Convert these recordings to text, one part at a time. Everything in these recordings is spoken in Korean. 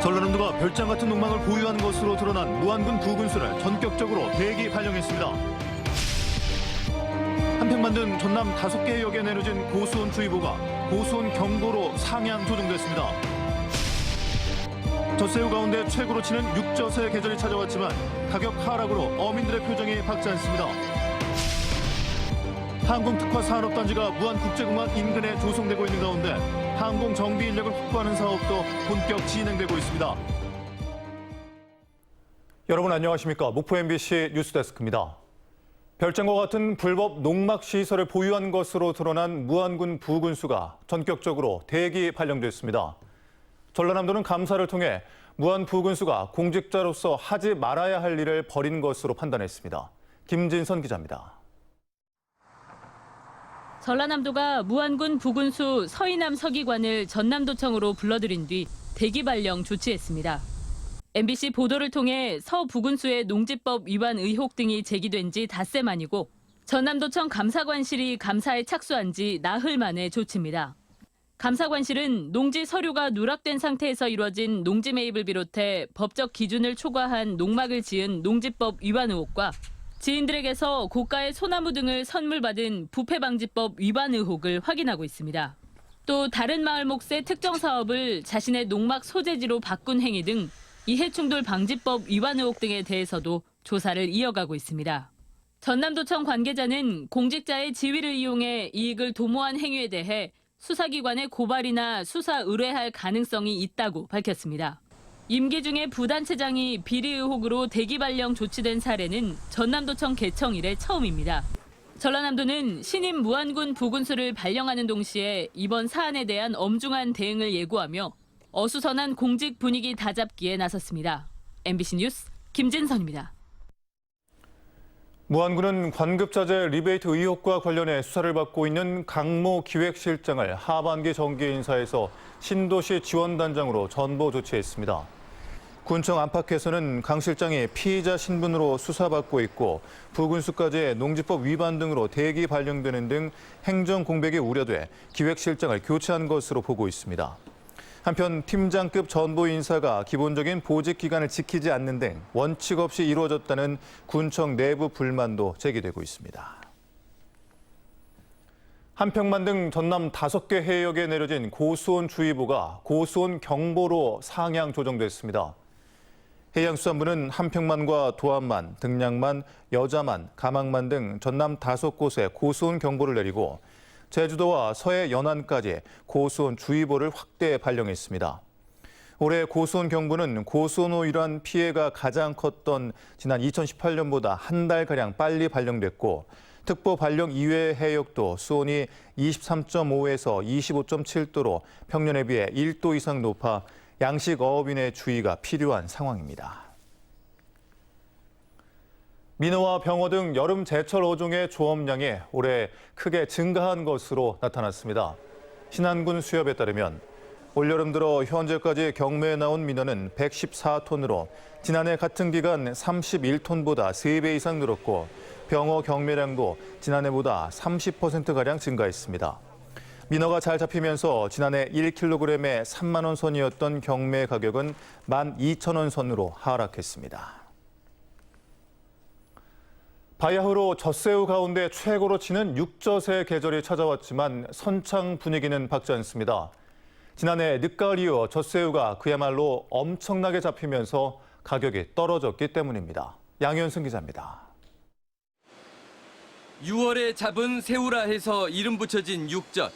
전라남도가 별장 같은 농막을 보유한 것으로 드러난 무안군 부군수를 전격적으로 대기 발령했습니다. 한평만 등 전남 5개 해역에 내려진 고수온 주의보가 고수온 경보로 상향 조정됐습니다. 젖새우 가운데 최고로 치는 육젓의 계절이 찾아왔지만 가격 하락으로 어민들의 표정이 밝지 않습니다. 항공특화산업단지가 무안국제공항 인근에 조성되고 있는 가운데 항공 정비 인력을 확보하는 사업도 본격 진행되고 있습니다. 여러분 안녕하십니까? 목포 MBC 뉴스데스크입니다. 별장과 같은 불법 농막 시설을 보유한 것으로 드러난 무안군 부군수가 전격적으로 대기 발령됐습니다. 전라남도는 감사를 통해 무안 부군수가 공직자로서 하지 말아야 할 일을 벌인 것으로 판단했습니다. 김진선 기자입니다. 전라남도가 무안군 부군수 서이남 서기관을 전남도청으로 불러들인 뒤 대기 발령 조치했습니다. MBC 보도를 통해 서 부군수의 농지법 위반 의혹 등이 제기된 지 닷새 만이고 전남도청 감사관실이 감사에 착수한 지 나흘 만의 조치입니다. 감사관실은 농지 서류가 누락된 상태에서 이루어진 농지 매입을 비롯해 법적 기준을 초과한 농막을 지은 농지법 위반 의혹과 지인들에게서 고가의 소나무 등을 선물받은 부패방지법 위반 의혹을 확인하고 있습니다. 또 다른 마을 몫의 특정 사업을 자신의 농막 소재지로 바꾼 행위 등 이해충돌 방지법 위반 의혹 등에 대해서도 조사를 이어가고 있습니다. 전남도청 관계자는 공직자의 지위를 이용해 이익을 도모한 행위에 대해 수사기관에 고발이나 수사 의뢰할 가능성이 있다고 밝혔습니다. 임기 중에 부단체장이 비리 의혹으로 대기 발령 조치된 사례는 전남도청 개청 이래 처음입니다. 전라남도는 신임 무안군 부군수를 발령하는 동시에 이번 사안에 대한 엄중한 대응을 예고하며 어수선한 공직 분위기 다잡기에 나섰습니다. MBC 뉴스 김진선입니다. 무안군은 관급자재 리베이트 의혹과 관련해 수사를 받고 있는 강모 기획실장을 하반기 정기 인사에서 신도시 지원단장으로 전보 조치했습니다. 군청 안팎에서는 강 실장이 피의자 신분으로 수사받고 있고 부군수까지의 농지법 위반 등으로 대기 발령되는 등 행정 공백이 우려돼 기획실장을 교체한 것으로 보고 있습니다. 한편 팀장급 전보 인사가 기본적인 보직 기간을 지키지 않는 등 원칙 없이 이루어졌다는 군청 내부 불만도 제기되고 있습니다. 한평만 등 전남 5개 해역에 내려진 고수온 주의보가 고수온 경보로 상향 조정됐습니다. 해양수산부는 한평만과 도안만, 등량만, 여자만, 가망만 등 전남 5곳에 고수온 경보를 내리고 제주도와 서해 연안까지 고수온 주의보를 확대 발령했습니다. 올해 고수온 경보는 고수온으로 인한 피해가 가장 컸던 지난 2018년보다 한 달가량 빨리 발령됐고 특보 발령 이외의 해역도 수온이 23.5에서 25.7도로 평년에 비해 1도 이상 높아 양식 어업인의 주의가 필요한 상황입니다. 민어와 병어 등 여름 제철 어종의 조업량이 올해 크게 증가한 것으로 나타났습니다. 신안군 수협에 따르면 올여름 들어 현재까지 경매에 나온 민어는 114톤으로 지난해 같은 기간 31톤보다 3배 이상 늘었고 병어 경매량도 지난해보다 30%가량 증가했습니다. 민어가 잘 잡히면서 지난해 1kg에 3만 원 선이었던 경매 가격은 12,000원 선으로 하락했습니다. 바야흐로 젖새우 가운데 최고로 치는 육젓의 계절이 찾아왔지만 선창 분위기는 밝지 않습니다. 지난해 늦가을 이후 젖새우가 그야말로 엄청나게 잡히면서 가격이 떨어졌기 때문입니다. 양현승 기자입니다. 6월에 잡은 새우라 해서 이름 붙여진 육젓.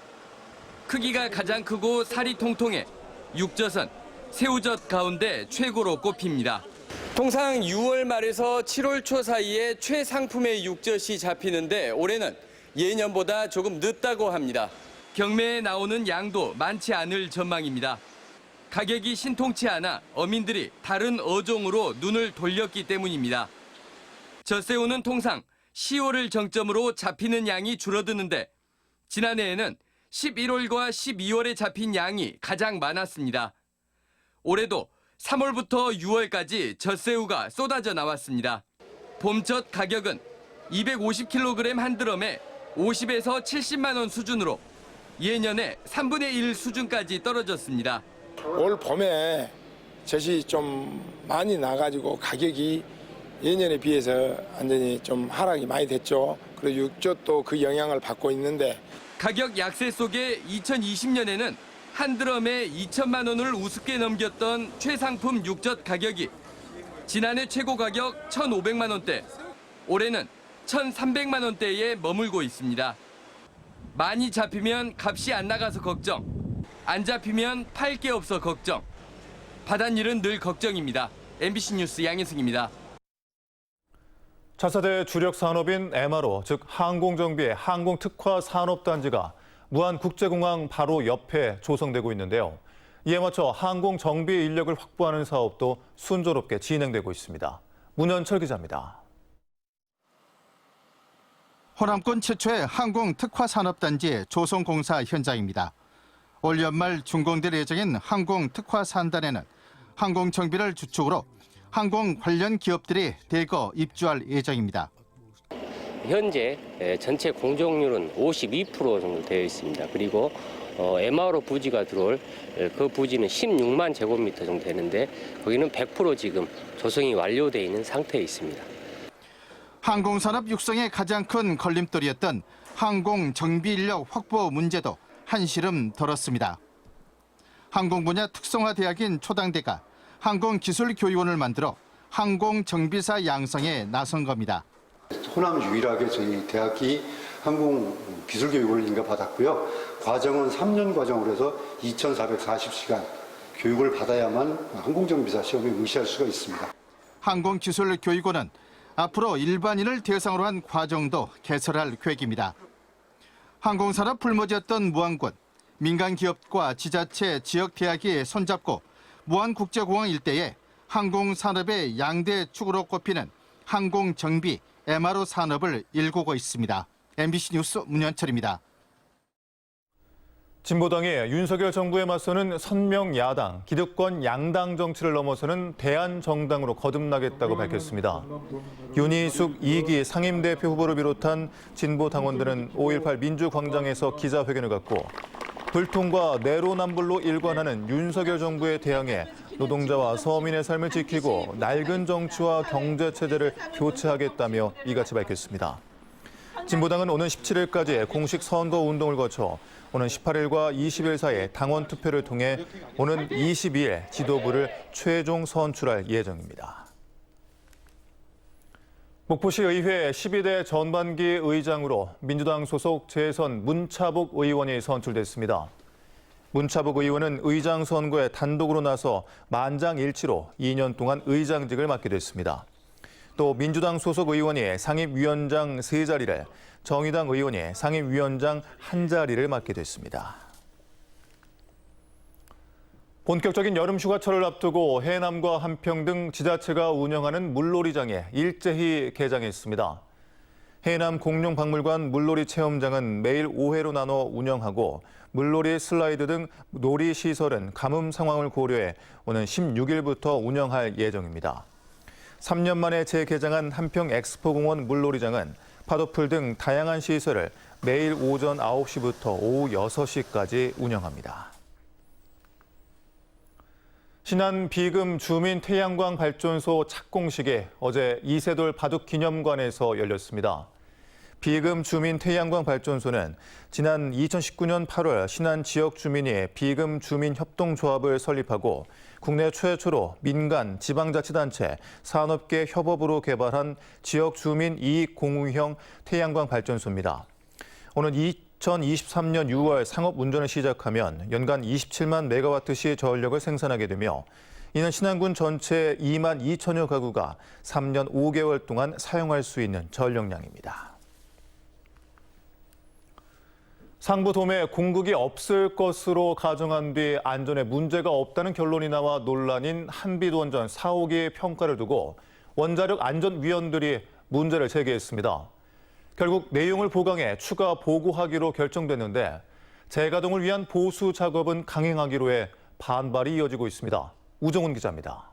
크기가 가장 크고 살이 통통해 육젓은 새우젓 가운데 최고로 꼽힙니다. 통상 6월 말에서 7월 초 사이에 최상품의 육젓이 잡히는데 올해는 예년보다 조금 늦다고 합니다. 경매에 나오는 양도 많지 않을 전망입니다. 가격이 신통치 않아 어민들이 다른 어종으로 눈을 돌렸기 때문입니다. 젖새우는 통상 10월을 정점으로 잡히는 양이 줄어드는데 지난해에는 11월과 12월에 잡힌 양이 가장 많았습니다. 올해도 3월부터 6월까지 젖새우가 쏟아져 나왔습니다. 봄젖 가격은 250kg 한 드럼에 50에서 70만 원 수준으로 예년의 3분의 1 수준까지 떨어졌습니다. 올 봄에 젖이 좀 많이 나가지고 가격이 예년에 비해서 완전히 좀 하락이 많이 됐죠. 그리고 육젓도 그 영향을 받고 있는데 가격 약세 속에 2020년에는 한 드럼에 2천만 원을 우습게 넘겼던 최상품 육젓 가격이 지난해 최고 가격 1,500만 원대, 올해는 1,300만 원대에 머물고 있습니다. 많이 잡히면 값이 안 나가서 걱정, 안 잡히면 팔 게 없어 걱정. 바닷일은 늘 걱정입니다. MBC 뉴스 양현승입니다. 차세대 주력 산업인 MRO, 즉 항공정비의 항공특화산업단지가 무안국제공항 바로 옆에 조성되고 있는데요. 이에 맞춰 항공정비 인력을 확보하는 사업도 순조롭게 진행되고 있습니다. 문현철 기자입니다. 호남권 최초의 항공특화산업단지의 조성공사 현장입니다. 올 연말 준공될 예정인 항공특화산단에는 항공정비를 주축으로 항공 관련 기업들이 대거 입주할 예정입니다. 현재 전체 공정률은 52% 정도 되어 있습니다. 그리고 MRO 부지가 들어올 그 부지는 16만 제곱미터 정도 되는데 거기는 100% 지금 조성이 완료되어 있는 상태에 있습니다. 항공산업 육성의 가장 큰 걸림돌이었던 항공 정비 인력 확보 문제도 한시름 덜었습니다. 항공 분야 특성화 대학인 초당대가 항공기술교육원을 만들어 항공정비사 양성에 나선 겁니다. 호남 유일하게 저희 대학이 항공기술교육을 인가받았고요. 과정은 3년 과정으로 해서 2,440시간 교육을 받아야만 항공정비사 시험에 응시할 수가 있습니다. 항공기술교육원은 앞으로 일반인을 대상으로 한 과정도 개설할 계획입니다. 항공산업 불모지였던 무안군, 민간기업과 지자체, 지역대학이 손잡고 무안국제공항 일대에 항공산업의 양대 축으로 꼽히는 항공정비, MRO 산업을 일구고 있습니다. MBC 뉴스 문현철입니다. 진보당이 윤석열 정부에 맞서는 선명 야당, 기득권 양당 정치를 넘어서는 대안정당으로 거듭나겠다고 밝혔습니다. 윤희숙 2기 상임대표 후보를 비롯한 진보 당원들은 5.18 민주광장에서 기자회견을 갖고 불통과 내로남불로 일관하는 윤석열 정부에 대항해 노동자와 서민의 삶을 지키고 낡은 정치와 경제체제를 교체하겠다며 이같이 밝혔습니다. 진보당은 오는 17일까지 공식 선거운동을 거쳐 오는 18일과 20일 사이 당원 투표를 통해 오는 22일 지도부를 최종 선출할 예정입니다. 목포시 의회 12대 전반기 의장으로 민주당 소속 재선 문차복 의원이 선출됐습니다. 문차복 의원은 의장 선거에 단독으로 나서 만장일치로 2년 동안 의장직을 맡게 됐습니다. 또 민주당 소속 의원이 상임위원장 3자리를, 정의당 의원이 상임위원장 1자리를 맡게 됐습니다. 본격적인 여름 휴가철을 앞두고 해남과 한평 등 지자체가 운영하는 물놀이장에 일제히 개장했습니다. 해남 공룡박물관 물놀이 체험장은 매일 5회로 나눠 운영하고 물놀이 슬라이드 등 놀이 시설은 가뭄 상황을 고려해 오는 16일부터 운영할 예정입니다. 3년 만에 재개장한 한평 엑스포공원 물놀이장은 파도풀 등 다양한 시설을 매일 오전 9시부터 오후 6시까지 운영합니다. 신안 비금 주민 태양광 발전소 착공식이 어제 이세돌 바둑기념관에서 열렸습니다. 비금 주민 태양광 발전소는 지난 2019년 8월 신안 지역 주민이 비금 주민 협동조합을 설립하고 국내 최초로 민간, 지방자치단체, 산업계 협업으로 개발한 지역 주민 이익 공유형 태양광 발전소입니다. 오는 2023년 6월 상업 운전을 시작하면 연간 27만 메가와트시 전력을 생산하게 되며 이는 신안군 전체 2만 2천여 가구가 3년 5개월 동안 사용할 수 있는 전력량입니다. 상부돔에 공급이 없을 것으로 가정한 뒤 안전에 문제가 없다는 결론이 나와 논란인 한빛원전 4호기 평가를 두고 원자력 안전위원들이 문제를 제기했습니다. 결국 내용을 보강해 추가 보고하기로 결정됐는데 재가동을 위한 보수 작업은 강행하기로 해 반발이 이어지고 있습니다. 우정훈 기자입니다.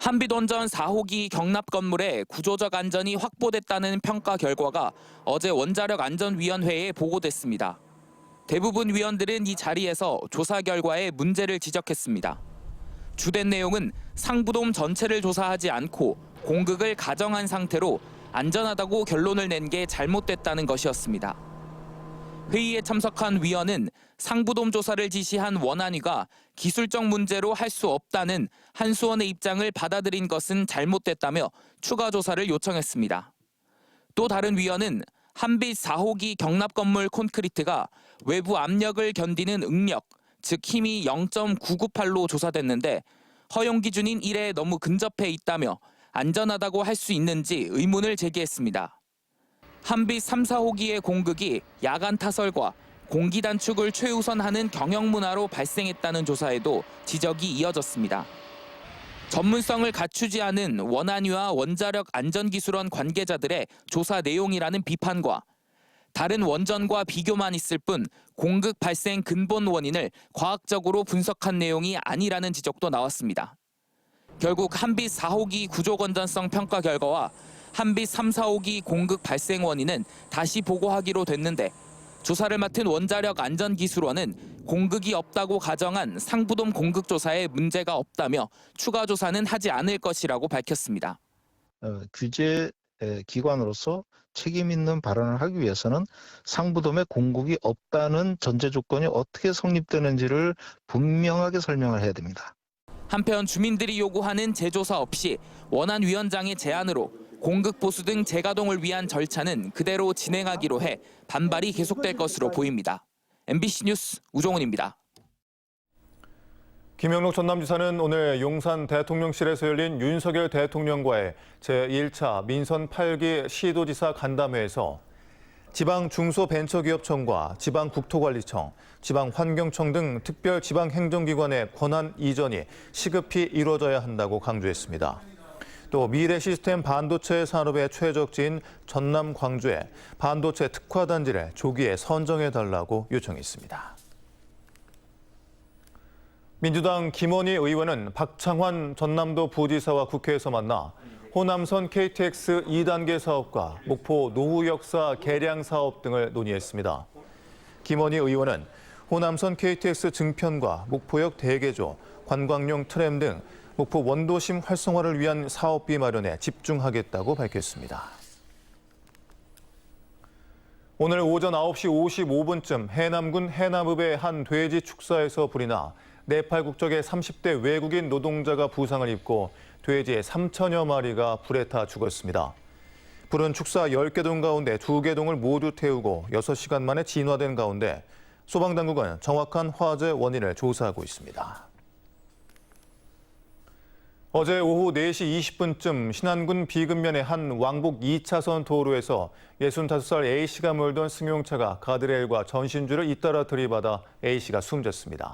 한빛원전 4호기 경납 건물의 구조적 안전이 확보됐다는 평가 결과가 어제 원자력 안전위원회에 보고됐습니다. 대부분 위원들은 이 자리에서 조사 결과에 문제를 지적했습니다. 주된 내용은 상부돔 전체를 조사하지 않고 공극을 가정한 상태로 안전하다고 결론을 낸 게 잘못됐다는 것이었습니다. 회의에 참석한 위원은 상부돔 조사를 지시한 원안위가 기술적 문제로 할 수 없다는 한수원의 입장을 받아들인 것은 잘못됐다며 추가 조사를 요청했습니다. 또 다른 위원은 한빛 4호기 경납 건물 콘크리트가 외부 압력을 견디는 응력, 즉 힘이 0.998로 조사됐는데 허용 기준인 1에 너무 근접해 있다며 안전하다고 할 수 있는지 의문을 제기했습니다. 한빛 3, 4호기의 공극이 야간 타설과 공기 단축을 최우선하는 경영 문화로 발생했다는 조사에도 지적이 이어졌습니다. 전문성을 갖추지 않은 원안위와 원자력 안전기술원 관계자들의 조사 내용이라는 비판과 다른 원전과 비교만 있을 뿐 공극 발생 근본 원인을 과학적으로 분석한 내용이 아니라는 지적도 나왔습니다. 결국 한빛 4호기 구조 건전성 평가 결과와 한빛 3, 4호기 공극 발생 원인은 다시 보고하기로 됐는데 조사를 맡은 원자력 안전기술원은 공극이 없다고 가정한 상부돔 공극 조사에 문제가 없다며 추가 조사는 하지 않을 것이라고 밝혔습니다. 규제 기관으로서 책임 있는 발언을 하기 위해서는 상부돔의 공극이 없다는 전제 조건이 어떻게 성립되는지를 분명하게 설명을 해야 됩니다. 한편 주민들이 요구하는 재조사 없이 원안위원장의 제안으로 공극 보수 등 재가동을 위한 절차는 그대로 진행하기로 해 반발이 계속될 것으로 보입니다. MBC 뉴스 우종훈입니다. 김영록 전남지사는 오늘 용산 대통령실에서 열린 윤석열 대통령과의 제1차 민선 8기 시도지사 간담회에서 지방중소벤처기업청과 지방국토관리청, 지방환경청 등 특별 지방행정기관의 권한 이전이 시급히 이루어져야 한다고 강조했습니다. 또 미래 시스템 반도체 산업의 최적지인 전남 광주에 반도체 특화단지를 조기에 선정해달라고 요청했습니다. 민주당 김원희 의원은 박창환 전남도 부지사와 국회에서 만나 호남선 KTX 2단계 사업과 목포 노후역사 개량 사업 등을 논의했습니다. 김원희 의원은 호남선 KTX 증편과 목포역 대개조, 관광용 트램 등 목포 원도심 활성화를 위한 사업비 마련에 집중하겠다고 밝혔습니다. 오늘 오전 9시 55분쯤 해남군 해남읍의 한 돼지 축사에서 불이 나 네팔 국적의 30대 외국인 노동자가 부상을 입고 돼지 3천여 마리가 불에 타 죽었습니다. 불은 축사 10개 동 가운데 2개 동을 모두 태우고 6시간 만에 진화된 가운데 소방당국은 정확한 화재 원인을 조사하고 있습니다. 어제 오후 4시 20분쯤 신안군 비근면의 한 왕복 2차선 도로에서 65살 A씨가 몰던 승용차가 가드레일과 전신줄을 잇따라 들이받아 A씨가 숨졌습니다.